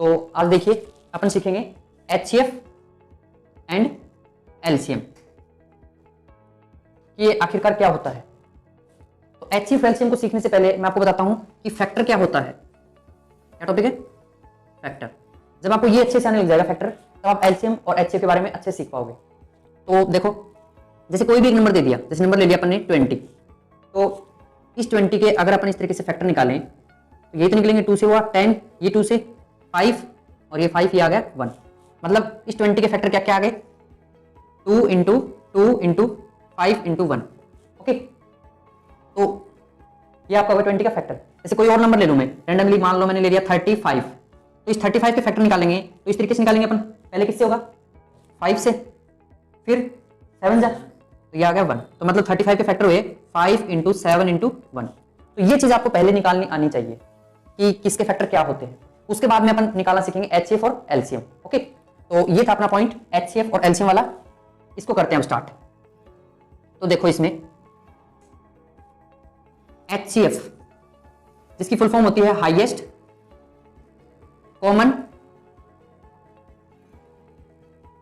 तो आज देखिए अपन सीखेंगे HCF एंड LCM कि ये आखिरकार क्या होता है। तो HCF LCM को सीखने से पहले मैं आपको बताता हूं कि फैक्टर क्या होता है। क्या टॉपिक है? फैक्टर। जब आपको ये अच्छे से आने लग जाएगा फैक्टर, तब आप LCM और HCF के बारे में अच्छे सीख पाओगे। तो देखो, जैसे कोई भी एक नंबर दे दिया, जैसे नंबर ले लिया अपन ने 20, तो इस 20 के अगर अपन इस तरीके से फैक्टर निकालें तो ये तो निकलेंगे 2 से हुआ 10, ये 2 से 5 और ये 5, ये आ गया 1। मतलब इस 20 के फैक्टर क्या क्या आ गए? 2 इंटू 2 इंटू 5 इंटू 1। ओके, तो ये आपका होगा 20 का फैक्टर। जैसे कोई और नंबर ले लूं मैं रैंडमली, मान लो मैंने ले लिया 35, तो इस 35 के फैक्टर निकालेंगे तो इस तरीके से निकालेंगे अपन। पहले किससे होगा? 5 से, फिर 7 जा, तो ये आ गया 1। तो मतलब 35 के फैक्टर हुए 5 इंटू 7 इंटू 1। तो ये चीज आपको पहले निकालनी आनी चाहिए कि किसके फैक्टर क्या होते हैं। उसके बाद में अपन निकालना सीखेंगे HCF और LCM। ओके, तो ये था अपना पॉइंट HCF और LCM वाला। इसको करते हैं हम स्टार्ट। तो देखो इसमें HCF जिसकी फुल फॉर्म होती है हाईएस्ट कॉमन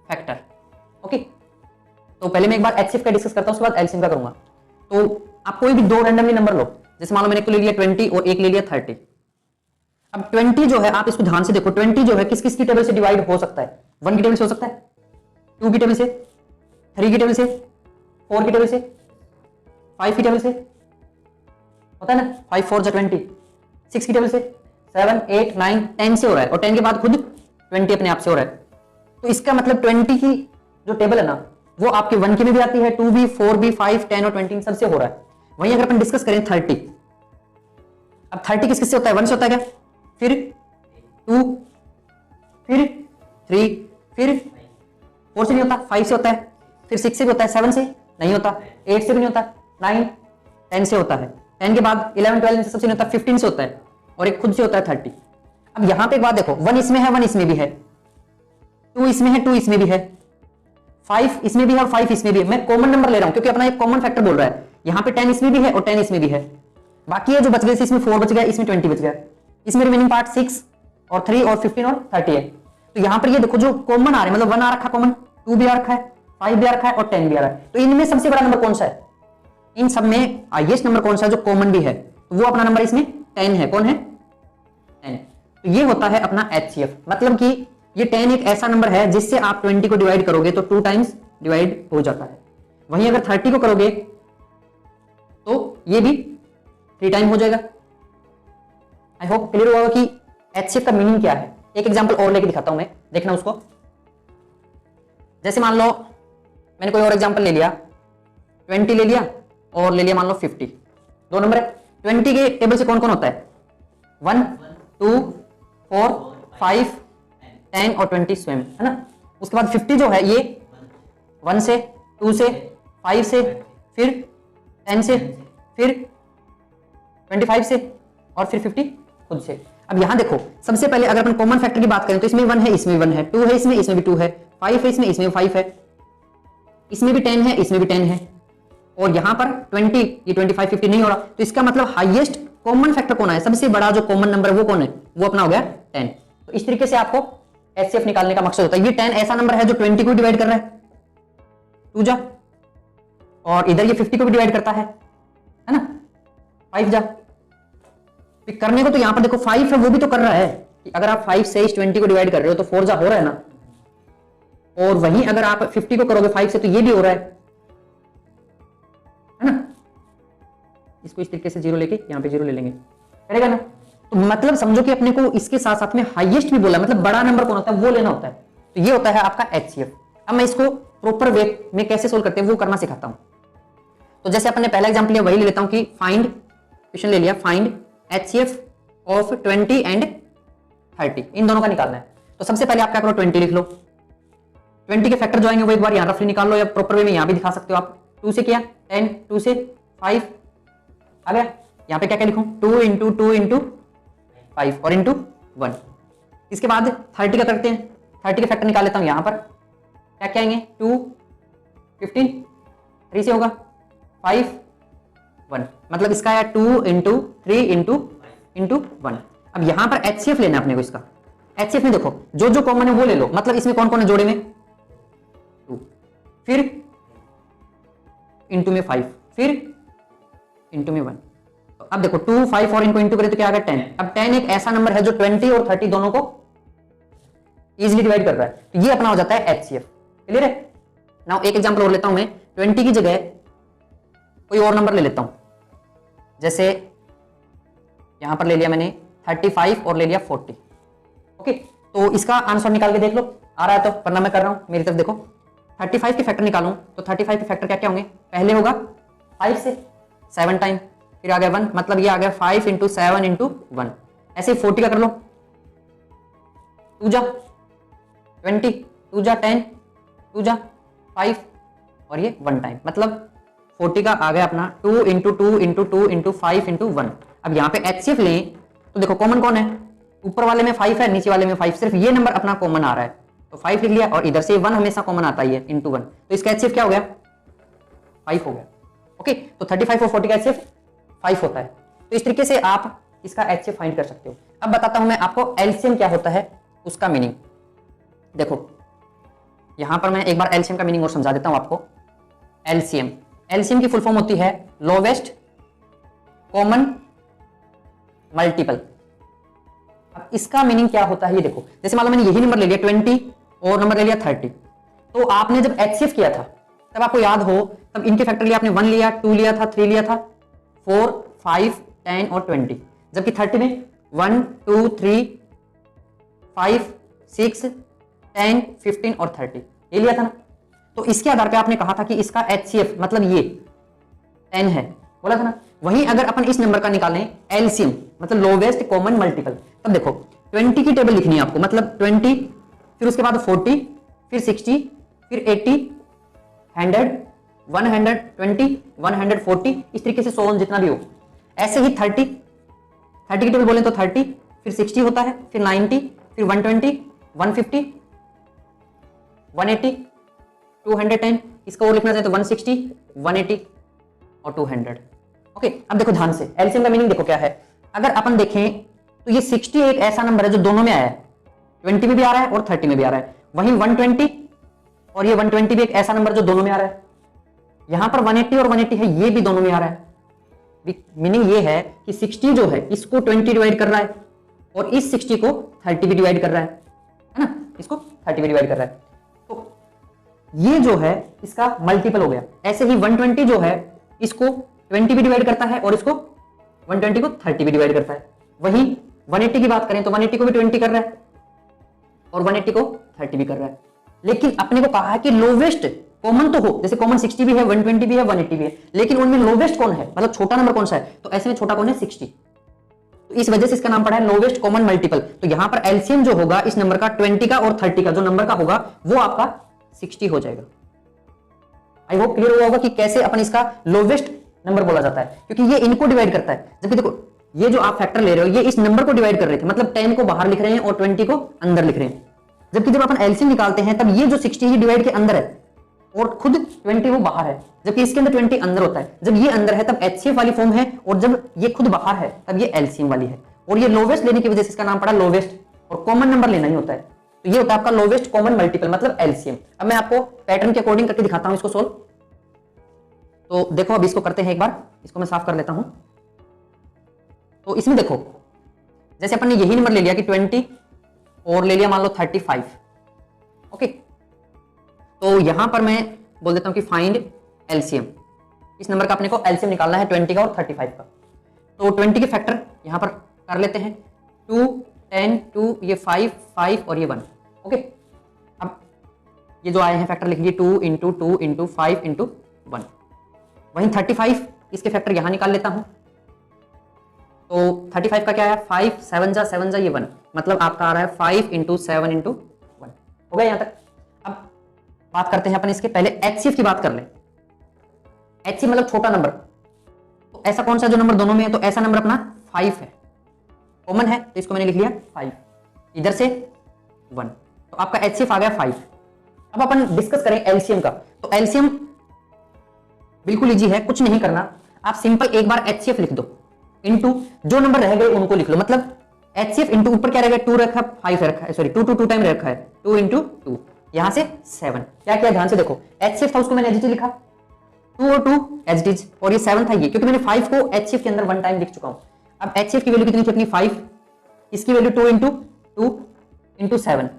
फैक्टर। ओके, तो पहले मैं एक बार HCF का डिस्कस करता हूं, उसके बाद LCM का करूंगा। तो आप कोई भी दो रैंडमली नंबर लो, जैसे मान लो मैंने एक तो ले लिया 20 और एक ले लिया 30। अब 20 जो है, आप इसको ध्यान से देखो, 20 जो है किस किस की टेबल से डिवाइड हो सकता है? 1 की टेबल से हो सकता है, 2 की टेबल से, 3 की टेबल से, 4 की टेबल से, 5 की टेबल से, होता है ना 5 4 जा 20, 6 की टेबल से, 7 8 9 10 से हो रहा है, और 10 के बाद खुद 20 अपने आप से हो रहा है। तो इसका मतलब 20 की जो टेबल है ना, वो आपके 1 की में भी आती है, 2 भी, 4 भी, 5 10 और 20 सबसे हो रहा है। वहीं अगर अपन डिस्कस करें 30, अब 30 किस किस से होता है? 1 से होता है क्या? फिर 2, फिर 3, फिर 4 से नहीं होता, 5 से होता है, फिर 6 से भी होता है, 7 से नहीं होता, 8 से भी नहीं होता, 9 10 से होता है, 10 के बाद 11 12 से सबसे नहीं होता, 15 से होता है, और एक खुद से होता है 30। अब यहां पे एक बात देखो, 1 इसमें है, 1 इसमें भी है, 2 इसमें है, 2 इसमें भी है, 5 इसमें भी है और 5 इसमें भी है। मैं कॉमन नंबर ले रहा हूं क्योंकि अपना एक कॉमन फैक्टर बोल रहा है। यहां पे 10 इसमें भी है और 10 इसमें भी है। बाकी ये जो बच गए, इसमें 4 बच गया, इसमें 20 बच गया, इसमें रिमेनिंग पार्ट 6 और 3 और 15 और 30 है। तो यहां पर ये देखो जो कॉमन आ रहे हैं, मतलब 1 आ रखा कॉमन, 2 भी आ रखा है, 5 भी आ रखा है और 10 भी आ रहा है। तो इनमें सबसे बड़ा नंबर कौन सा है? इन सब में हाईएस्ट नंबर कौन सा है जो कॉमन भी है? तो वो अपना नंबर इसमें 10 है। कौन है? 10। तो ये होता है अपना HCF। मतलब कि ये 10 एक ऐसा नंबर है जिससे आप 20 को डिवाइड करोगे तो 2 टाइम्स डिवाइड हो जाता है। वहीं अगर 30 को करोगे तो ये भी 3 टाइम हो जाएगा। आई होप क्लियर हुआ कि HCF का मीनिंग क्या है। एक एग्जांपल और लेके दिखाता हूं मैं, देखना उसको। जैसे मान लो मैंने कोई और एग्जांपल ले लिया, 20 ले लिया और ले लिया मान लो 50। दो नंबर है, 20 के टेबल से कौन कौन होता है? 1 2 4 5 10 और 20 स्वयं, है ना। उसके बाद 50 जो है ये 1 से, 2 से, 5 से, फिर 10 से, फिर 25 से और फिर 50 खुद से। अब यहां देखो, सबसे पहले अगर अपन कॉमन फैक्टर की बात करें तो इसमें 1 है, इसमें 1 है, 2 है, इसमें भी 2 है, 5 है, इसमें 5 है, इसमें भी 10 है, इसमें भी 10 है, और यहां पर 20, ये 25 50 नहीं हो रहा। तो इसका मतलब हाईएस्ट कॉमन फैक्टर कौन है? सबसे बड़ा जो कॉमन नंबर वो कौन है? वो अपना हो गया 10। तो इस तरीके से आपको HCF निकालने का मकसद होता है। ये 10 ऐसा नंबर है जो 20 को डिवाइड कर रहा है, 2 जा, और इधर ये 50 को भी डिवाइड करता है ना, 5 जा। करने को तो यहां पर देखो 5 है, वो भी तो कर रहा है कि अगर आप 5 से इस 20 को डिवाइड कर रहे हो तो 4 जा हो रहा है ना, और वहीं अगर आप 50 को करोगे 5 से तो ये भी हो रहा है ना। इसको इस तरीके से 0 लेके यहां पे 0 ले लेंगे, करेगा ना। तो मतलब समझो कि अपने को इसके साथ साथ में हाईएस्ट भी बोला, मतलब बड़ा नंबर कौन होता है वो लेना होता है। तो ये होता है आपका HCF। अब मैं इसको प्रॉपर वे में कैसे सोल्व करते हैं वो करना सिखाता हूं। तो जैसे अपन ने पहला एग्जांपल लिया, वही ले लेता हूं कि फाइंड, क्वेश्चन ले लिया, फाइंड HCF ऑफ 20 एंड 30, इन दोनों का निकालना है। तो सबसे पहले आप क्या करो, 20 लिख लो। 20 के फैक्टर जो आएंगे वो एक बार यहां रफली निकाल लो, या प्रॉपर वे में यहां भी दिखा सकते हो आप। 2 से किया 10, 2 से 5 आ गया। यहां पे क्या क्या लिखूं? 2 इंटू 2 इंटू 5 और इंटू 1। इसके बाद 30 का करते हैं, 30 के फैक्टर निकाल लेता हूं। यहां पर क्या क्या आएंगे? 2 15, 3 से होगा 5 1, मतलब इसका है 2 इंटू 3 इंटू 1। अब यहां पर HCF लेना है अपने को। इसका HCF में देखो जो जो कॉमन है वो ले लो, मतलब इसमें कौन कौन है जोड़े में 2, फिर इंटू में 5, फिर इंटू में 1। तो अब देखो 2, 5 और इनको इंटू करें तो क्या आ गया 10। अब 10 एक ऐसा नंबर है जो 20 और 30 दोनों को इजीली डिवाइड कर रहा है, तो ये अपना हो जाता है HCF। क्लियर है? नाउ एक एग्जांपल और लेता हूं मैं, 20 की जगह कोई और नंबर ले लेता हूं, जैसे यहां पर ले लिया मैंने 35 और ले लिया 40। ओके, तो इसका आंसर निकाल के देख लो, आ रहा है तो, वरना मैं कर रहा हूं मेरी तरफ देखो। 35 के फैक्टर निकालूं तो 35 के फैक्टर क्या क्या होंगे, पहले होगा 5 से 7 टाइम, फिर आ गया 1, मतलब ये आ गया 5 इंटू 7 इंटू 1। ऐसे ही 40 का कर लो, 2 जा 20, 2 जा 10, 2 जा 5 और ये 1 टाइम, मतलब 40 का आ गया अपना 2 इंटू 2 इंटू 2 इंटू 5 इंटू 1। अब यहाँ पे HCF लें तो देखो कॉमन कौन है, ऊपर वाले में 5 है, नीचे वाले में 5, सिर्फ ये नंबर अपना कॉमन आ रहा है तो 5 लिख लिया, और इधर से 1 हमेशा कॉमन आता ही है इंटू 1, तो इसका HCF क्या हो गया 5 हो गया। ओके, तो 35 और 40 का HCF 5 होता है। तो इस तरीके से आप इसका HCF फाइंड कर सकते हो। अब बताता हूं मैं आपको LCM क्या होता है, उसका मीनिंग देखो। यहां पर मैं एक बार LCM का मीनिंग और समझा देता हूं आपको। LCM की फुल फॉर्म होती है लोवेस्ट कॉमन मल्टीपल। अब इसका मीनिंग क्या होता है ये देखो, जैसे मान लो मैंने यही नंबर ले लिया 20 और नंबर ले लिया 30, तो आपने जब HCF किया था तब आपको याद हो, तब इनके फैक्टर लिए आपने 1 लिया, 2 लिया था, 3 लिया था, 4, 5, 10 और 20, जबकि 30 में 1, 2, 3, 5, 6, 10, 15 और 30 ये लिया था ना। तो इसके आधार पे आपने कहा था कि इसका HCF मतलब ये 10 है, बोला था ना। वहीं अगर अपन इस नंबर का निकालें LCM मतलब लोवेस्ट कॉमन मल्टीपल, तब देखो 20 की टेबल लिखनी है आपको, मतलब 20, फिर उसके बाद 40, फिर 60, फिर 80, 100, 120, 140, इस तरीके से 100 जितना भी हो। ऐसे ही 30 की टेबल बोले तो 30, फिर 60 होता है, फिर 90, फिर 120, 150, 180, 210, इसका और लिखना चाहे तो 160, 180 और 200। ओके, अब देखो ध्यान से LCM का मीनिंग देखो क्या है। अगर अपन देखें तो ये 60 एक ऐसा नंबर है जो दोनों में आया है, 20 में भी आ रहा है और 30 में भी आ रहा है। वहीं 120 और ये 120 भी एक ऐसा नंबर जो दोनों में आ रहा है। यहां पर 180 और 180 है, ये भी दोनों में आ रहा है। मीनिंग ये है कि 60 जो है इसको 20 डिवाइड कर रहा है और इस 60 को 30 भी डिवाइड कर रहा है ना, इसको 30 भी डिवाइड कर रहा है। तो ये जो है इसका मल्टीपल हो गया। ऐसे ही 120 जो है इसको 20 भी डिवाइड करता है और इसको 120 को 30 भी डिवाइड करता है। वहीं 180 की बात करें तो 180 को भी 20 कर रहा है और 180 को 30 भी कर रहा है। लेकिन अपने को कहा है कि लोवेस्ट कॉमन तो हो, जैसे कॉमन 60 भी है, 120 भी है, 180 भी है, लेकिन उनमें लोवेस्ट कौन है, मतलब छोटा नंबर कौन सा है, तो ऐसे में छोटा कौन है 60। तो इस वजह से इसका नाम पड़ा है लोवेस्ट कॉमन मल्टीपल। तो यहां पर LCM जो होगा इस नंबर का 20 का और 30 का जो नंबर का होगा वो आपका 60 हो जाएगा। आई होप क्लियर हुआ होगा कि कैसे अपन इसका लोवेस्ट नंबर बोला जाता है, क्योंकि ये इनको डिवाइड करता है। जबकि देखो ये जो आप फैक्टर ले रहे हो ये इस नंबर को डिवाइड कर रहे थे, मतलब 10 को बाहर लिख रहे हैं और 20 को अंदर लिख रहे हैं। जबकि जब अपन LCM निकालते हैं तब ये जो 60 ही डिवाइड के अंदर है और खुद 20 वो बाहर है, जबकि इसके अंदर 20 अंदर होता है। जब ये अंदर है तब HCF वाली फॉर्म है और जब ये खुद बाहर है तब ये LCM वाली है। और ये लोवेस्ट लेने की वजह से इसका नाम पड़ा लोवेस्ट, और कॉमन नंबर लेना ही होता है, तो ये होता है आपका लोवेस्ट कॉमन मल्टीपल मतलब LCM। अब मैं आपको पैटर्न के अकॉर्डिंग करके दिखाता हूं इसको सोल्व। तो देखो अब इसको करते हैं एक बार, इसको मैं साफ कर लेता हूं। तो इसमें देखो जैसे अपन ने यही नंबर ले लिया कि 20 और ले लिया मान लो 35। ओके, तो यहां पर मैं बोल देता हूं कि फाइंड LCM। इस नंबर का अपने को LCM निकालना है 20 का और 35 का। तो 20 के फैक्टर यहां पर कर लेते हैं, 2, 10, 2, ये 5, 5 और ये 1। ओके, अब ये जो आए हैं फैक्टर लिख लिए 2 इंटू 2 इंटू 5 इंटू 1। वहीं 35 इसके फैक्टर यहां निकाल लेता हूं। तो 35 का क्या है, 5, 7 जा 7 जा ये 1, मतलब आपका आ रहा है 5 इंटू 7 इंटू 1। हो गया यहां तक। अब बात करते हैं अपन इसके, पहले HCF की बात कर ले। HCF मतलब छोटा नंबर, तो ऐसा कौन सा जो नंबर दोनों में है, तो ऐसा नंबर अपना 5 है, कॉमन है, तो इसको मैंने लिख लिया 5, इधर से 1, तो आपका HCF आ गया 5। अब अपन डिस्कस करें LCM का। तो LCM बिल्कुल इजी है, कुछ नहीं करना, आप सिंपल एक बार HCF लिख दो इनटू जो नंबर रह गए उनको लिख लो। मतलब HCF इंटू ऊपर क्या रहेगा, 2 रखा 5 रखा है, सॉरी 2 टाइम रखा है, 2 इंटू 2, यहां से 7। क्या किया ध्यान से देखो, HCF था उसको मैंने एज लिखा, 2 और 2 एज इट इज, और ये 7 था ये, क्योंकि मैंने 5 को HCF के अंदर 1 टाइम लिख चुका हूं। अब HCF की वैल्यू कितनी थी अपनी 5, इसकी वैल्यू 2 इंटू 2 इंटू 7।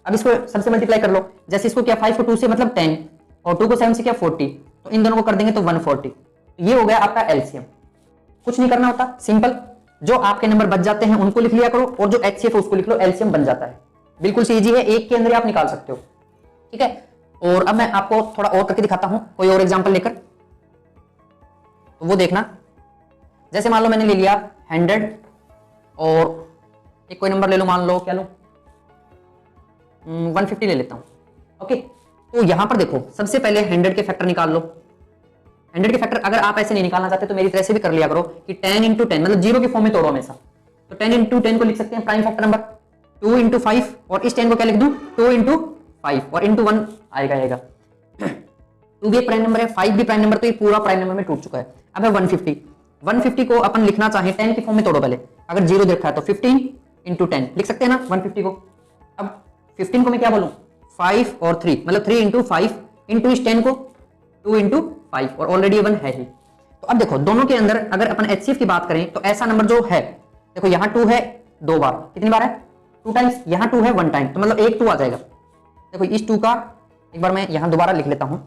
अब इसको सबसे मल्टीप्लाई कर लो, जैसे इसको क्या 5 को 2 से मतलब 10 और 2 को 7 से क्या 40, तो इन दोनों को कर देंगे तो 140। ये हो गया आपका एलसीएम। कुछ नहीं करना होता, सिंपल, जो आपके नंबर बच जाते हैं उनको लिख लिया करो और जो HCF है उसको लिख लो, एलसीएम बन जाता है। बिल्कुल सी इजी है, एक के अंदर आप निकाल सकते हो, ठीक है। और अब मैं आपको थोड़ा और करके दिखाता हूं, कोई और एग्जांपल लेकर, तो वो देखना। जैसे मान लो मैंने ले लिया 100 और एक कोई नंबर ले लो, मान लो क्या लो 150 ले लेता हूं, ओके। तो यहां पर देखो सबसे पहले 100 के फैक्टर निकाल लो। 100 के फैक्टर अगर आप ऐसे नहीं निकालना चाहते तो मेरी तरह से भी कर लिया करो कि 10 इंटू 10 मतलब जीरो के फॉर्म में तोड़ो हमेशा। तो 10 इंटू 10 को लिख सकते हैं प्राइम फैक्टर नंबर, 2 इंटू 5 और इस 10 को क्या लिख दूं 2 इंटू 5 और इंटू 1 आएगा 2 भी एक प्राइम नंबर है, 5 भी प्राइम नंबर, तो ये पूरा प्राइम नंबर में टूट चुका है। अब है 150 को अपन लिखना चाहे 10 के फॉर्म में तोड़ो पहले, अगर जीरो देखा है तो 15 इंटू 10 लिख सकते हैं ना 150 को। अब 15 को मैं क्या बोलूं 5 और 3 मतलब 3 इंटू 5 इंटू इस 10 को 2 इंटू 5 और ऑलरेडी 1 है ही। तो अब देखो दोनों के अंदर अगर अपन HCF की बात करें तो ऐसा नंबर जो है, देखो यहाँ 2 है 2 बार, कितनी बार है 2 टाइम्स, यहाँ 2 है 1 टाइम, तो मतलब एक 2 आ जाएगा। देखो इस 2 का एक बार मैं यहाँ दोबारा लिख लेता हूँ,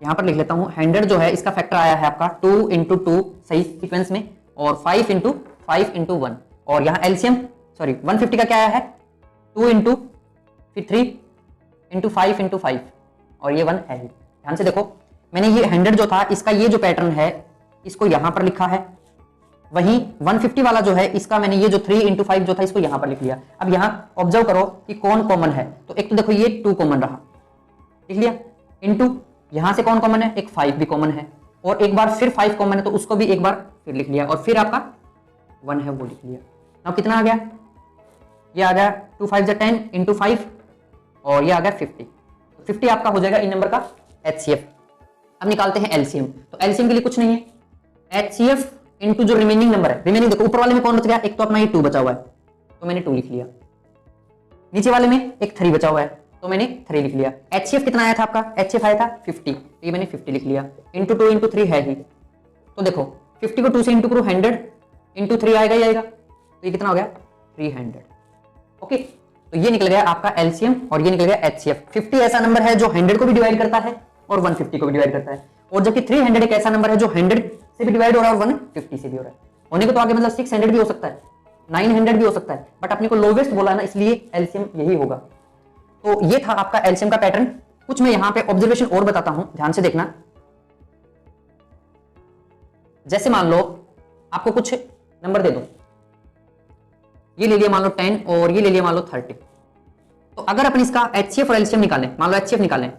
यहाँ पर लिख लेता हूँ 100 जो है इसका फैक्टर आया है आपका 2 इंटू 2 सही सीक्वेंस में और 5 इंटू 5 इंटू 1, और यहाँ एलसीएम सॉरी 150 का क्या आया है 2 इंटू फिर 3 इंटू 5 इंटू 5 और ये 1 है ही। ध्यान से देखो मैंने ये 100 जो था इसका ये जो पैटर्न है इसको यहां पर लिखा है, वहीं 150 वाला जो है इसका मैंने ये जो 3 इंटू 5 जो था इसको यहां पर लिख लिया। अब यहां ऑब्जर्व करो कि कौन कॉमन है, तो एक तो देखो ये 2 कॉमन रहा, लिख लिया, इंटू यहां से कौन कॉमन है एक 5 भी कॉमन है और एक बार फिर 5 कॉमन है तो उसको भी एक बार फिर लिख लिया और फिर आपका 1 है वो लिख लिया। अब कितना आ गया, ये आ गया 2 5 10 इंटू 5 और ये आ गया 50 आपका हो जाएगा इन नंबर का HCF। अब निकालते हैं LCM, तो LCM के लिए कुछ नहीं है, HCF इंटू जो रिमेनिंग नंबर है, रिमेनिंग देखो ऊपर वाले में कौन बच गया, एक तो अपना ये 2 बचा हुआ है तो मैंने 2 लिख लिया, नीचे वाले में एक 3 बचा हुआ है तो मैंने 3 लिख लिया। HCF कितना आया था आपका, HCF आया था 50, तो ये मैंने 50 लिख लिया, इंटू 2 इंटू 3 है ही, तो देखो 50 को 2 से इंटू करो 100 इंटू 3 आएगा ही आएगा, तो ये कितना हो गया 300, ओके। तो ये निकल गया आपका LCM और ये निकल गया HCF। 50 ऐसा नंबर है जो 100 को भी डिवाइड करता है और 150 को भी डिवाइड करता है, और जबकि 300 एक ऐसा नंबर है जो 100 से भी डिवाइड हो रहा है और 150 से भी हो रहा है। होने को तो आगे मतलब 600 भी हो सकता है, 900 भी हो सकता है, बट अपने को लोवेस्ट बोला है ना इसलिए LCM यही होगा। तो ये था आपका LCM का पैटर्न। कुछ मैं यहां पे ऑब्जर्वेशन और बताता हूं, ध्यान से देखना। जैसे मान लो आपको कुछ नंबर दे दूं, ये ले लिया मान लो 10 और ये ले लिया मान लो 30, तो अगर अपन इसका HCF और LCM निकालें, मान लो HCF निकालें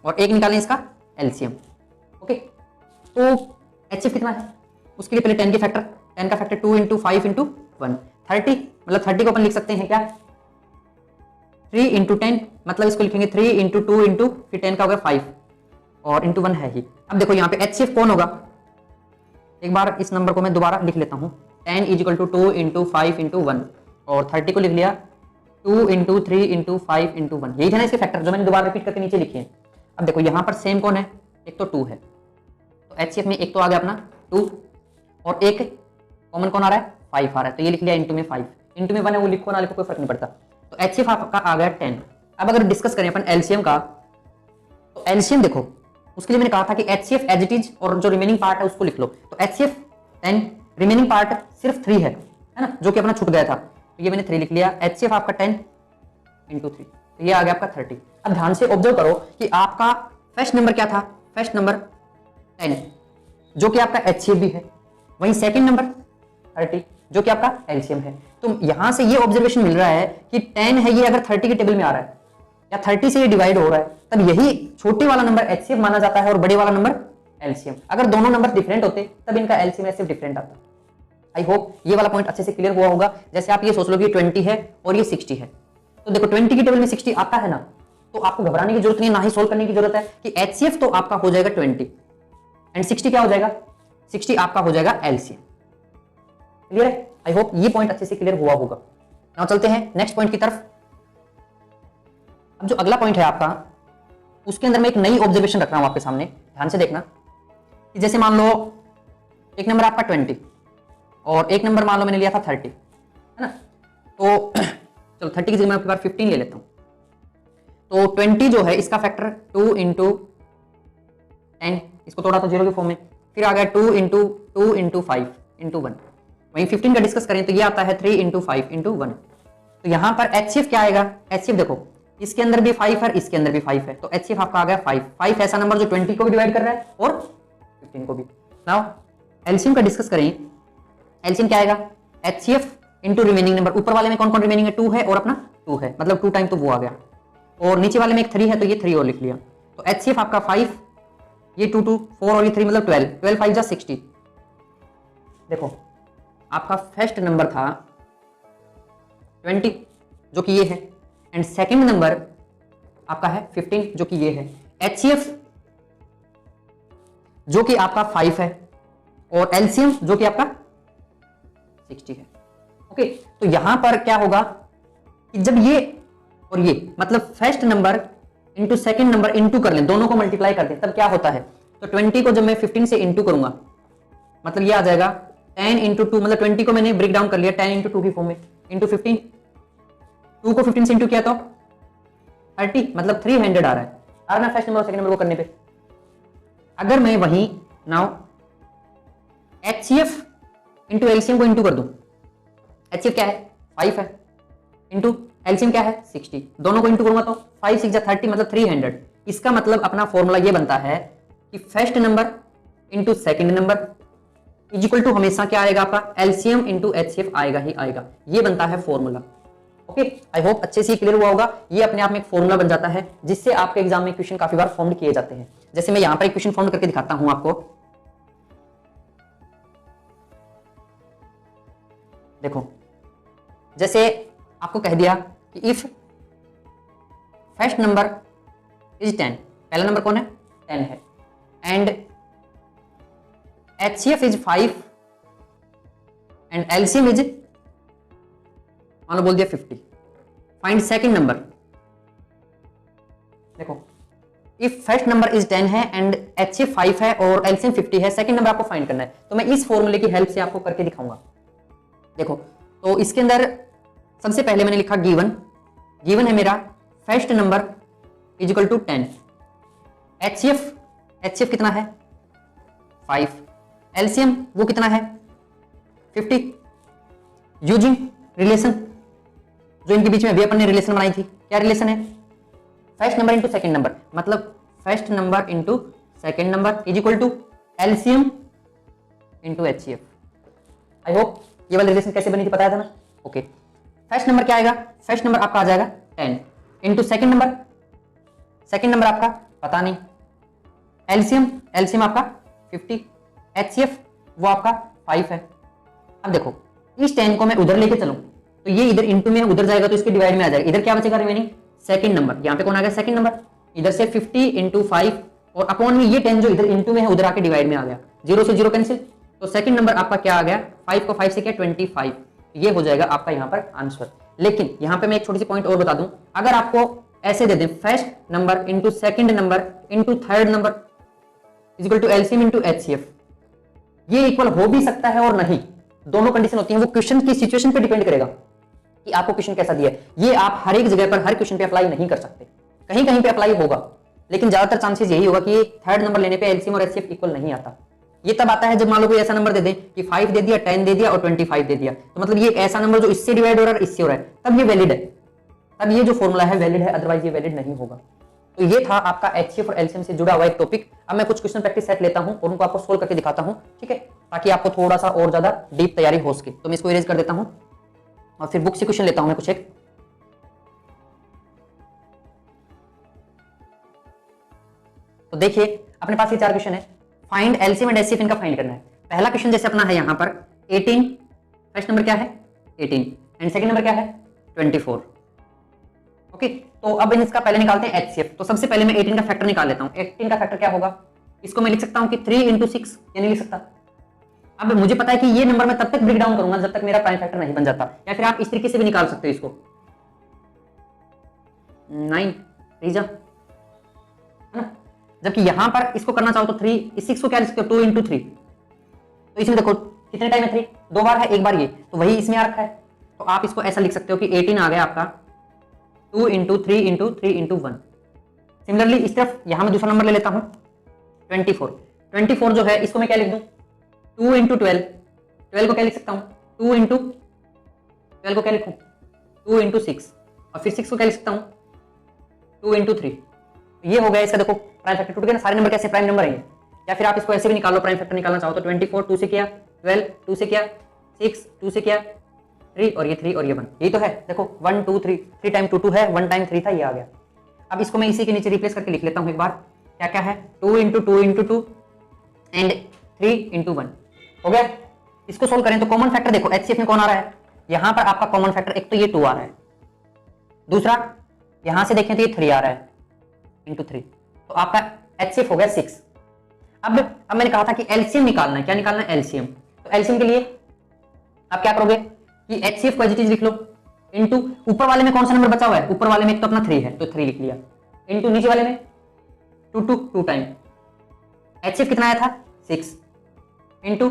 और एक निकालें इसका LCM, ओके। तो HCF कितना है उसके लिए पहले 10 के फैक्टर, 10 का फैक्टर 2 इंटू 5 इंटू 1 30, मतलब 30 को अपन लिख सकते हैं क्या 3 इंटू 10, मतलब इसको लिखेंगे 3 इंटू 2 इंटू फिर 10 का होगा 5 और इंटू 1 है ही। अब देखो यहाँ पे HCF कौन होगा, एक बार इस नंबर को मैं दोबारा लिख लेता हूँ, 10 is equal to 2 into 5 into 1 और 30 को लिख लिया 2 इंटू 3 इंटू 5 इंटू 1, यही था ना इसके फैक्टर जो मैंने दोबारा रिपीट करके नीचे लिखे हैं। अब देखो यहाँ पर सेम कौन है, एक तो 2 है, तो HCF में एक तो आ गया अपना 2 और एक कॉमन कौन आ रहा है 5 आ रहा है, तो ये लिख लिया इंटू में 5, इंटू में 1 है वो लिखो ना लिखो कोई फर्क नहीं पड़ता। तो HCF आपका आ गया 10। अब अगर डिस्कस करें अपन LCM का, तो LCM देखो उसके लिए मैंने कहा था कि HCF एज इट इज और जो रिमेनिंग पार्ट है उसको लिख लो, तो HCF 10 रिमेनिंग पार्ट सिर्फ 3 है ना, जो कि अपना छूट गया था, तो ये मैंने 3 लिख लिया। HCF आपका 10 इंटू 3, तो ये आ गया आपका 30। अब ध्यान से ऑब्जर्व करो कि आपका फर्स्ट नंबर क्या था, फर्स्ट नंबर 10 जो कि आपका HCF भी है, वहीं सेकंड नंबर 30 जो कि आपका LCM है। तो यहां से ये ऑब्जर्वेशन मिल रहा है कि 10 है ये अगर 30 के टेबल में आ रहा है या 30 से ये डिवाइड हो रहा है, तब यही छोटे वाला नंबर HCF माना जाता है और बड़े वाला नंबर LCM। अगर दोनों नंबर डिफरेंट होते तब इनका LCM HCF डिफरेंट आता। आई होप ये वाला पॉइंट अच्छे से क्लियर हुआ होगा। जैसे आप ये सोच लो कि 20 है और ये 60 है, तो देखो 20 की टेबल में 60 आता है ना, तो आपको घबराने की जरूरत नहीं, ना ही सोल्व करने की जरूरत है कि HCF तो आपका हो जाएगा 20 एंड 60 क्या हो जाएगा, 60 आपका हो जाएगा LCM। क्लियर है? आई होप ये पॉइंट अच्छे से क्लियर हुआ होगा। नाउ चलते हैं नेक्स्ट पॉइंट की तरफ। अब जो अगला पॉइंट है आपका, उसके अंदर मैं एक नई ऑब्जर्वेशन रख रहा हूं आपके सामने, ध्यान से देखना। कि जैसे मान लो एक नंबर आपका 20 और एक नंबर मान लो मैंने लिया था 30, है ना? तो चलो 30 की जगह मैं आपके पास 15 ले लेता हूं। तो 20 जो है इसका फैक्टर 2 इंटू 10, इसको तोड़ा तो 0 के फॉर्म में, फिर आ गया 2 इंटू 5 इंटू 1। वहीं 15 का डिस्कस करें तो ये आता है 3 इंटू 5 इंटू 1। तो यहां पर HCF क्या आएगा? HCF देखो, इसके अंदर भी 5 है, इसके अंदर भी 5 है, तो HCF आपका आ गया 5। 5 ऐसा नंबर जो 20 को भी डिवाइड कर रहा है और 15 को भी। नाउ एलसीएम का डिस्कस करें, एलसीएम क्या आएगा? HCF into remaining number. ऊपर वाले में कौन कौन रिमेनिंग है? 2 है और अपना 2 है, मतलब 2 टाइम तो वो आ गया, और नीचे वाले में एक 3 है तो ये 3 और लिख लिया। तो HCF आपका 5, ये 2 2 4 और ये 3 मतलब 12, 12 5 जा 60। देखो आपका फर्स्ट नंबर था 20 जो कि ये है, एंड सेकंड नंबर आपका है 15 जो कि ये है। HCF जो कि आपका 5 है और LCM जो कि आपका 60 है। ओके, तो यहां पर क्या होगा कि जब ये और ये मतलब first number into second number into कर लें, दोनों को मल्टीप्लाई कर दें, तब क्या होता है? तो 20 को जब मैं 15 से इंटू करूंगा मतलब ये आ जाएगा 10 इंटू 2, मतलब 20 को मैंने ब्रेक डाउन कर लिया 10 इंटू 2 की फॉर्म में, इंटू 15, 2 को 15 से इंटू किया तो 30, मतलब 300 आ रहा है। आ रहा फर्स्ट नंबर और सेकंड नंबर को करने पे। अगर मैं वहीं नाउ HCF इंटू LCM को इंटू कर दूं, HCF क्या है? 5 है, इंटू LCM क्या है? 60, दोनों को इंटू करूंगा तो 5 6 30 मतलब 300। इसका मतलब अपना फॉर्मूला ये बनता है कि first number into second number is equal to हमेशा क्या आएगा? आपका LCM इंटू HCF आएगा ही आएगा। ये बनता है फॉर्मूला। ओके, आई होप अच्छे से क्लियर हुआ होगा। ये अपने आप में एक फॉर्मूला बन जाता है जिससे आपके एग्जाम में क्वेश्चन काफी बार फॉर्म किए जाते हैं। जैसे मैं यहां पर एक क्वेश्चन फॉर्म करके दिखाता हूं आपको। देखो, जैसे आपको कह दिया कि इफ फर्स्ट नंबर इज 10, पहला नंबर कौन है? 10 है, and HCF is 5 and LCM is मान लो बोल दिया 50। Find second number. देखो, इफ फर्स्ट नंबर इज 10 है एंड HCF 5 है और LCM 50 है, सेकंड नंबर आपको फाइंड करना है। तो मैं इस फॉर्मूले की हेल्प से आपको करके दिखाऊंगा। देखो, तो इसके अंदर सबसे पहले मैंने लिखा गिवन, गिवन है मेरा first number is equal to 10, HCF कितना है? 5, LCM वो कितना है? 50। यूजिंग रिलेशन जो इनके बीच में अभी अपन ने रिलेशन बनाई थी, क्या रिलेशन है? First number into second number, मतलब first number into second number is equal to LCM into HCF। I hope ये वाला रिलेशन कैसे बनी थी बताया था ना? ओके, फर्स्ट नंबर क्या आएगा? फर्स्ट नंबर आपका आ जाएगा 10 into second number, second number आपका पता नहीं, LCM आपका 50, HCF वो आपका 5 है। अब देखो, इस 10 को मैं उधर लेके चलूं तो ये इधर इंटू में उधर जाएगा तो इसके डिवाइड में आ जाएगा। इधर क्या बचेगा रिमेनिंग? Second number. यहाँ पे कौन आ गया? Second number. इधर से 50 इंटू 5 और अपॉन में ये 10 जो इधर इंटू में है उधर आके डिवाइड में आ गया, 0 से 0 कैंसिल, तो सेकंड नंबर आपका क्या आ गया? 5 को 5 से क्या? 25। ये हो जाएगा आपका यहाँ पर आंसर। लेकिन यहाँ पे मैं एक छोटी सी पॉइंट और बता दूं, अगर आपको ऐसे दे दें first number into second number into third number is equal to LCM into HCF, ये इक्वल हो भी सकता है और नहीं, दोनों कंडीशन होती है। वो क्वेश्चन की सिचुएशन पे डिपेंड करेगा कि आपको क्वेश्चन कैसा दिया है। ये आप हर एक जगह पर हर क्वेश्चन पे अप्लाई नहीं कर सकते, कहीं कहीं पे अप्लाई होगा, लेकिन ज्यादातर चांसेस यही होगा कि थर्ड नंबर लेने पे LCM और HCF इक्वल नहीं आता। ये तब आता है जब मान लो कोई ऐसा नंबर दे दे कि 5 दे दिया, 10 दे दिया और 25 दे दिया, तो मतलब ये ऐसा नंबर जो इससे डिवाइड हो रहा है इससे हो रहा है, तब ये वैलिड है, तब ये जो फॉर्मूला है वैलिड है, अदरवाइज ये वैलिड नहीं होगा। तो ये था आपका HCF और LCM से जुड़ा हुआ एक टॉपिक। अब मैं कुछ क्वेश्चन प्रैक्टिस सेट लेता हूं और उनको आपको सोल्व करके दिखाता हूं, ठीक है, ताकि आपको थोड़ा सा और ज्यादा डीप तैयारी हो सके। तो मैं इसको इरेज कर देता हूं और फिर बुक से क्वेश्चन लेता हूं मैं कुछ एक। तो देखिए अपने पास ये 4 क्वेश्चन है, फाइंड LCM एंड HCF इनका फाइंड करना है। पहला क्वेश्चन जैसे अपना है यहां पर 18, फर्स्ट नंबर क्या है? 18 एंड सेकंड नंबर क्या है? 24। ओके, तो अब इसका पहले निकालते हैं HCF। तो सबसे पहले मैं 18 का फैक्टर निकाल लेता हूं। 18 का फैक्टर क्या होगा? इसको मैं लिख सकता हूं कि 3 इंटू 6, ये नहीं लिख सकता, अब मुझे पता है कि ये नंबर मैं तब तक ब्रेक डाउन करूंगा जब तक मेरा प्राइम फैक्टर नहीं बन जाता, या फिर आप इस तरीके से भी निकाल सकते हो इसको, 9 3 है ना। जबकि यहां पर इसको करना चाहो तो 3 इस 6 को क्या लिख सकते हो 2 इंटू 3, तो इसमें देखो कितने टाइम है 3, 2 बार है, 1 बार ये, तो वही इसमें आ रखा है। तो आप इसको ऐसा लिख सकते हो कि 18 आ गया आपका 2 इंटू 3 इंटू 3 इंटू 1। सिमिलरली इस तरफ यहां मैं दूसरा नंबर ले लेता हूं 24 जो है इसको मैं क्या लिख दूं 2 इंटू 12 को क्या लिख सकता हूं 2 इंटू 12 को क्या लिखूं 2 इंटू 6, और फिर 6 को क्या लिख सकता हूं 2 इंटू 3। ये हो गया इसका, देखो प्राइम फैक्टर टूट गया ना, सारे नंबर कैसे प्राइम नंबर है। या फिर आप इसको ऐसे भी निकाल लो, प्राइम फैक्टर निकालना चाहो तो 24 2 से किया, 12 2 से किया, 6 2 से किया, 3 और ये 3 और ये 1, यही तो है। देखो 1 2 3, 3 टाइम 2 2 है, 1 टाइम 3 था, ये आ गया। अब इसको मैं इसी के नीचे रिप्लेस करके लिख लेता हूं एक बार, क्या क्या है 2 इंटू 2 इंटू 2 एंड 3 इंटू 1 हो गया। इसको सोल्व करें तो कॉमन फैक्टर देखो एचसीएफ में कौन आ रहा है, यहां पर आपका कॉमन फैक्टर एक तो ये 2 आ रहा है, दूसरा यहां से देखें तो ये 3 आ रहा है इंटू 3, तो आपका एचसीएफ हो गया 6। अब मैंने कहा था कि एलसीएम निकालना है, क्या निकालना है एलसीएम। तो एलसीएम के लिए आप क्या करोगे कि एचसीएफ को एज इट इज लिख लो, इंटू ऊपर वाले में कौन सा नंबर बचा हुआ है, ऊपर वाले में एक तो अपना 3 है तो 3 लिख लिया, इंटू नीचे वाले में 2 टाइम एचसीएफ कितना आया था 6, इंटू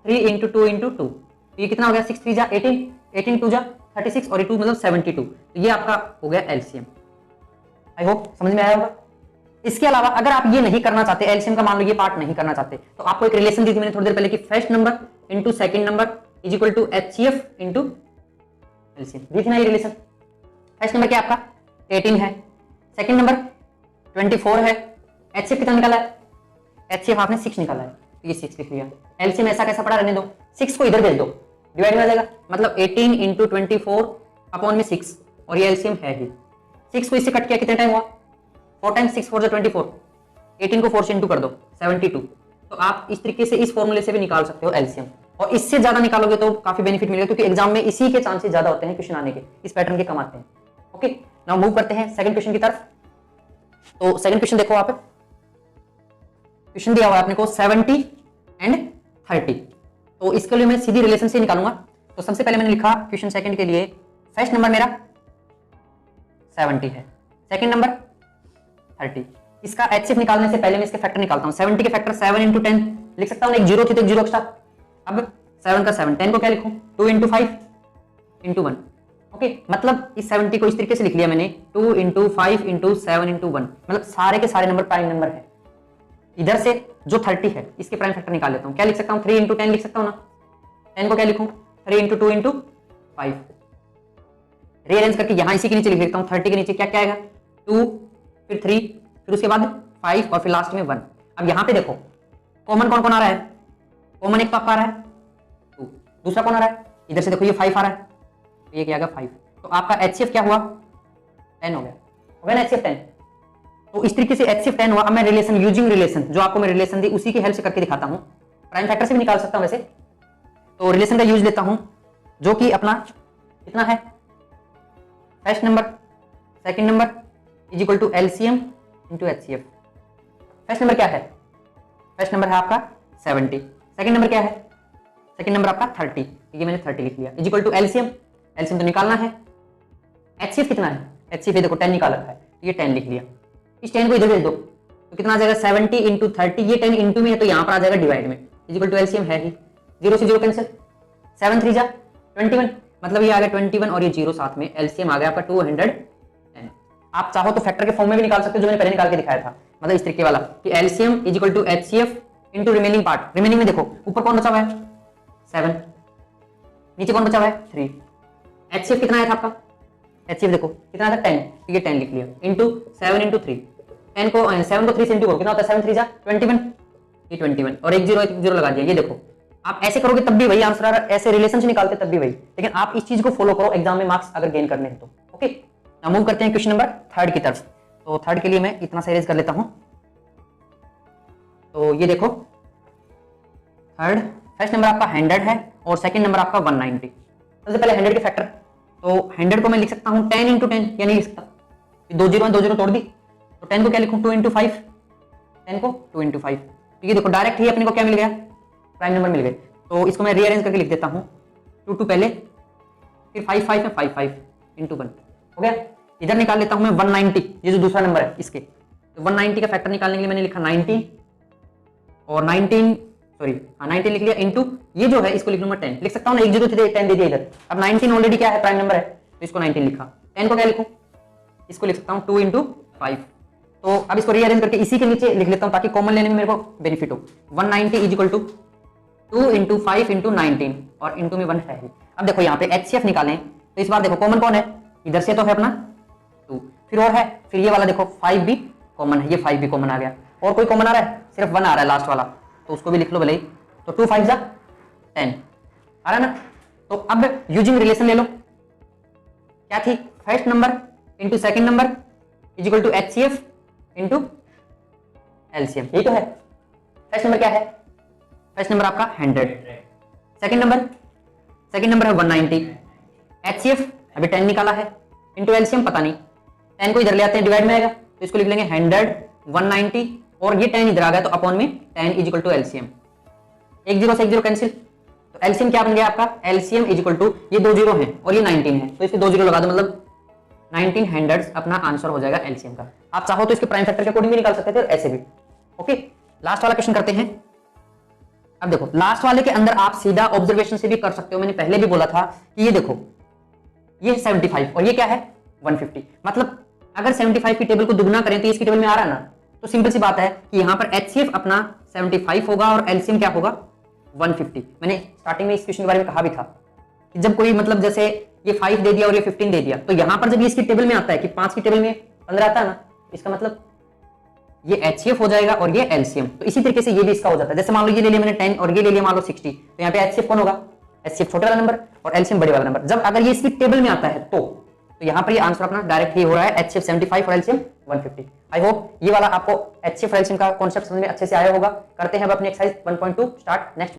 3 इंटू 2 इंटू 2, ये कितना हो गया 6 3 जा 18, 18 2 जा 36 और ये 2 मतलब 72, तो ये आपका हो गया एलसीएम। आई होप समझ में आया होगा। इसके अलावा अगर आप ये नहीं करना चाहते, एलसीएम का मान लो ये पार्ट नहीं करना चाहते, तो आपको एक रिलेशन दी थी मैंने थोड़ी देर पहले कि first number into second number is equal to HCF into LCM, दी थी ना ये रिलेशन। फर्स्ट नंबर क्या आपका 18 है, सेकंड नंबर 24 है, एचसीएफ कितना निकाला है, एचसीएफ आपने 6 निकाला है, तो ये 6 लिख लिया। एलसीएम ऐसा कैसा पड़ा रहने दो, 6 को इधर भेज दो, डिवाइड में आ जाएगा, मतलब 18 इंटू 24 अपॉन में 6, और ये एलसीएम है ही। 6 को इससे कट किया कितने टाइम हुआ 4 टाइम्स 6 4 24, 18 को 4 से इंटू कर दो 72। तो आप इस तरीके से इस फॉर्मूले से भी निकाल सकते हो एलसीएम, और इससे ज्यादा निकालोगे तो काफी बेनिफिट मिलेगा, क्योंकि एग्जाम में इसी के चांसेस ज्यादा होते हैं क्वेश्चन आने के, इस पैटर्न के कम आते हैं। ओके, नाउ मूव करते हैं सेकंड क्वेश्चन की तरफ। तो सेकंड क्वेश्चन देखो, आप क्वेश्चन दिया हुआ है अपने को 70 एंड 30, तो इसके लिए मैं सीधी रिलेशन से निकालूंगा। तो सबसे पहले मैंने लिखा क्वेश्चन सेकंड के लिए, फर्स्ट नंबर मेरा 70 है, सेकंड नंबर 30। इसका एचसीएफ निकालने से पहले मैं इसके फैक्टर निकालता हूं। 70 के फैक्टर 7 इंटू 10 लिख सकता हूं, एक 0 थी तो एक 0 एक्स्ट्रा। अब 7 का 7, 10 को क्या लिखूं 2 इंटू 5 इंटू 1। ओके, मतलब इस 70 को इस तरीके से लिख लिया मैंने 2 इंटू 5 इंटू 7 इंटू 1, मतलब सारे के सारे नंबर प्राइम नंबर है। इधर से जो 30 है इसके प्राइम फैक्टर निकाल लेता हूं, क्या लिख सकता हूं 3 इंटू 10 लिख सकता हूं ना। 10 को क्या लिखूं 3 इंटू 2 इंटू 5, रीअरेंज करके यहां इसी के नीचे लिख लेता हूं। 30 के नीचे क्या क्या आएगा 2, फिर 3, फिर उसके बाद 5 और फिर लास्ट में 1। अब यहां पे देखो कॉमन कौन कौन आ रहा है, कॉमन एक तो आपका आ रहा है 2, दूसरा कौन आ रहा है इधर से देखो ये 5 आ रहा है, ये क्या आ गया 5, तो आपका एचसीएफ क्या हुआ 10 हो गया ना एचसीएफ 10। तो इस तरीके से एचसीएफ 10 हुआ। अब मैं रिलेशन यूजिंग रिलेशन, जो आपको मैं रिलेशन दी उसी की हेल्प से करके दिखाता हूं, प्राइम फैक्टर से भी निकाल सकता हूं वैसे। तो रिलेशन का यूज लेता हूं जो कि अपना कितना है, first number second number is equal to LCM into HCF. First number क्या है, फर्स्ट नंबर है आपका 70, सेकंड नंबर क्या है, सेकंड नंबर आपका 30, ये मैंने 30 लिख लिया, is equal to LCM, LCM तो निकालना है। एचसीएफ कितना है, एचसीएफ देखो 10 निकाल रखा है, ये 10 लिख लिया। इस 10 को इधर भेज दो तो कितना आ जाएगा 70 इंटू 30, ये 10 इंटू में है तो यहां पर आ जाएगा डिवाइड में, इज इक्वल टू एलसीएम है ही, 0 से 0 कैंसिल, 7 3 जा 21, मतलब ये आ गया 21 और ये 0 साथ में, एलसीएम आ गया आपका 210। आप चाहो तो फैक्टर के फॉर्म में भी निकाल सकते हो, जो मैंने पहले निकाल के दिखाया था, मतलब इस तरीके वाला कि LCM is equal to HCF into remaining part. Remaining में देखो ऊपर कौन बचा हुआ है 7, नीचे कौन बचा हुआ है 3। एचसीएफ कितना आया था आपका, एचसीएफ देखो कितना था 10, ये 10 लिख लिया इंटू 7 इंटू 3, 10 को 7 को 3 से इंटू करो कितना होता है 7 3 जा 21, ये 21 और एक 0 लगा दिया। ये देखो आप ऐसे करोगे तब भी वही आंसर आ रहा है, ऐसे रिलेशन से निकालते तब भी वही, लेकिन आप इस चीज को फॉलो करो एग्जाम में मार्क्स अगर गेन करने हैं तो। ओके, नाउ मूव करते हैं क्वेश्चन नंबर 3 की तरफ। तो 3 के लिए मैं इतना सा इरेज कर लेता हूं। तो ये देखो थर्ड, फर्स्ट नंबर आपका 100 है और सेकंड नंबर आपका 190। सबसे पहले 100 के फैक्टर, तो 100 को मैं लिख सकता हूं 10 इंटू 10, या नहीं लिख सकता, 2 0 तोड़ दी, तो 10 को क्या लिखूं 2 इंटू 5, 10 को 2 इंटू 5, तो ये देखो डायरेक्ट ही अपने को क्या मिल गया प्राइम नंबर मिल गए। तो इसको मैं रीअरेंज करके लिख देता हूँ, 2 पहले, फिर 5 5 है, 5 5 इंटू 1 हो गया। इधर निकाल लेता हूँ मैं 190, ये जो दूसरा नंबर है इसके, तो 190 का फैक्टर निकालने के लिए मैंने लिखा 19 और 19 लिख लिया इंटू ये जो है इसको लिख लूंगा 10, लिख सकता हूँ ना, 1 0 10 दे दिया इधर। अब 19 ऑलरेडी क्या है, प्राइम नंबर है, तो इसको 19 लिखा। 10 को क्या लिखूं, इसको लिख सकता हूँ 2 इंटू 5। तो अब इसको रीअरेंज करके इसी के नीचे लिख लेता हूँ ताकि कॉमन लेने में मेरे को बेनिफिट हो। 190 is equal to 2 into 5 into 19 और इंटू में 1 है ही। अब देखो यहाँ पे HCF निकालें तो इस बार देखो कॉमन कौन है, इधर से तो है अपना 2, फिर और है, फिर ये वाला देखो 5 भी कॉमन है, ये 5 भी कॉमन आ गया, और कोई कॉमन आ रहा है, सिर्फ 1 आ रहा है लास्ट वाला, तो उसको भी लिख लो भले ही। तो 2 5 10 आ रहा है ना। तो अब यूजिंग रिलेशन ले लो, क्या थी, first number into second number is equal to HCF into LCM, यही तो है। फर्स्ट नंबर क्या है, फर्स्ट नंबर आपका 100, सेकंड नंबर है 190, HCF अभी 10 निकाला है, इंटू LCM पता नहीं, 10 को इधर ले आते हैं, डिवाइड में आएगा तो इसको लिख लेंगे 100 190 और ये 10 इधर आ गया तो अपॉन में 10 इज इक्वल टू LCM, 1 0 से 1 0 कैंसिल, तो LCM क्या बन गया आपका, LCM इज इक्वल टू ये 2 0 है और ये 19 है, तो इसके 2 0 लगा दो, मतलब 19 हंड्रेड्स अपना आंसर हो जाएगा LCM का। आप चाहो तो इसके प्राइम फैक्टर के अकॉर्डिंग भी निकाल सकते थे और ऐसे भी। ओके, लास्ट वाला क्वेश्चन करते हैं। अब देखो लास्ट वाले के अंदर आप सीधा ऑब्जर्वेशन से भी कर सकते हो, मैंने पहले भी बोला था कि ये देखो ये 75 और ये क्या है 150, मतलब अगर 75 की टेबल को दुगना करें तो ये इसकी टेबल में आ रहा है ना, तो सिंपल सी बात है कि यहाँ पर HCF अपना 75 होगा और LCM क्या होगा 150। मैंने स्टार्टिंग में इस क्वेश्चन के बारे में कहा भी था कि जब कोई मतलब जैसे ये 5 दे दिया और ये 15 दे दिया, तो यहां पर जब ये इसकी टेबल में आता है कि 5 की टेबल में 15 आता है ना, इसका मतलब ये HCF हो जाएगा और ये LCM। तो इसी तरीके से ये भी इसका हो जाता है, जैसे मान लो ये ले लिया मैंने 10 और ये ले लिया मान लो 60, तो यहाँ पे HCF कौन होगा, HCF छोटे वाला नंबर और LCM बड़े वाला नंबर। जब अगर ये इसकी टेबल में आता है तो यहाँ पर ये आंसर अपना डायरेक्ट ही हो रहा है, HCF 75 और LCM 150। आई होप ये वाला आपको HCF और LCM का कॉन्सेप्ट समझ में अच्छे से आया होगा। करते हैं अब अपनी एक्सरसाइज 1.2 स्टार्ट नेक्स्ट।